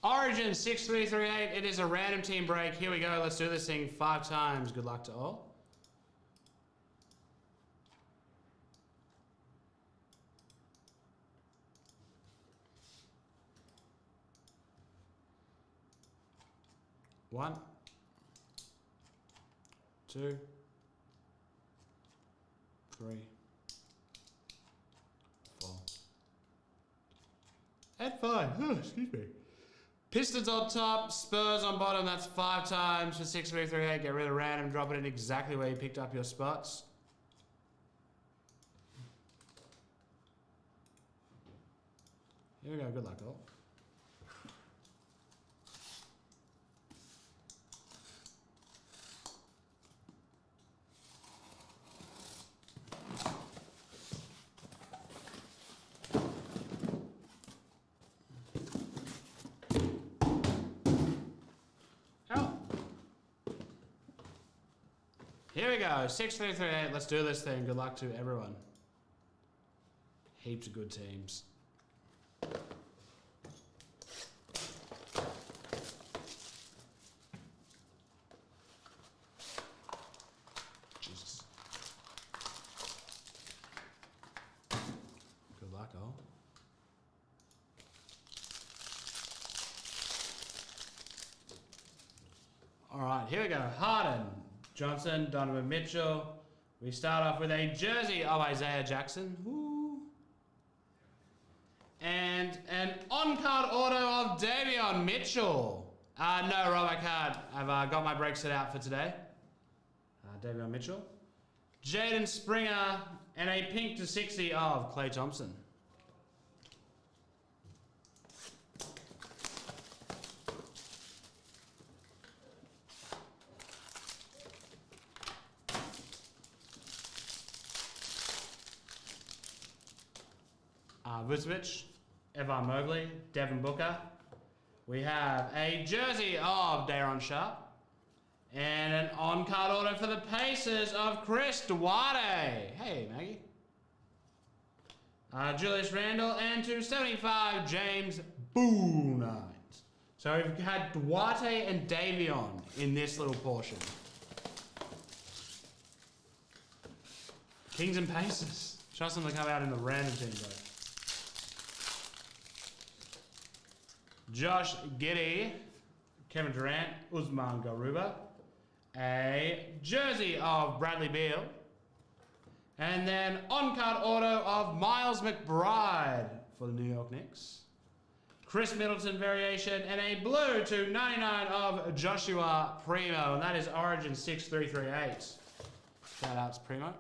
Origin 6338. It is a random team break. Here we go. Let's do this thing 5 times. Good luck to all. One, 2, 3, 4, and 5. Oh, excuse me. Pistons on top, Spurs on bottom. That's 5 times for 6338. Get rid of random. Drop it in exactly where you picked up your spots. Here we go. Good luck, all. Here we go, 6338. Let's do this thing. Good luck to everyone. Heaps of good teams. Jesus. Good luck, all. All right, here we go. Harden, Johnson, Donovan Mitchell. We start off with a jersey of Isaiah Jackson. Woo. And an on-card auto of Davion Mitchell. No, Rob, I can't. I've got my break set out for today. Davion Mitchell. Jaden Springer. And a pink to 60 of Klay Thompson. Vucevic, Evan Mobley, Devin Booker. We have a jersey of Daron Sharp. And an on-card auto for the Pacers of Chris Duarte. Hey, Maggie. Julius Randle and 275, James Bouknight. So we've had Duarte and Davion in this little portion. Kings and Pacers. Trust them to come out in the random team, though. Josh Giddey, Kevin Durant, Usman Garuba, a jersey of Bradley Beal, and then on-card auto of Miles McBride for the New York Knicks, Chris Middleton variation, and a blue to 99 of Joshua Primo, and that is Origin 6338. Shout outs, Primo.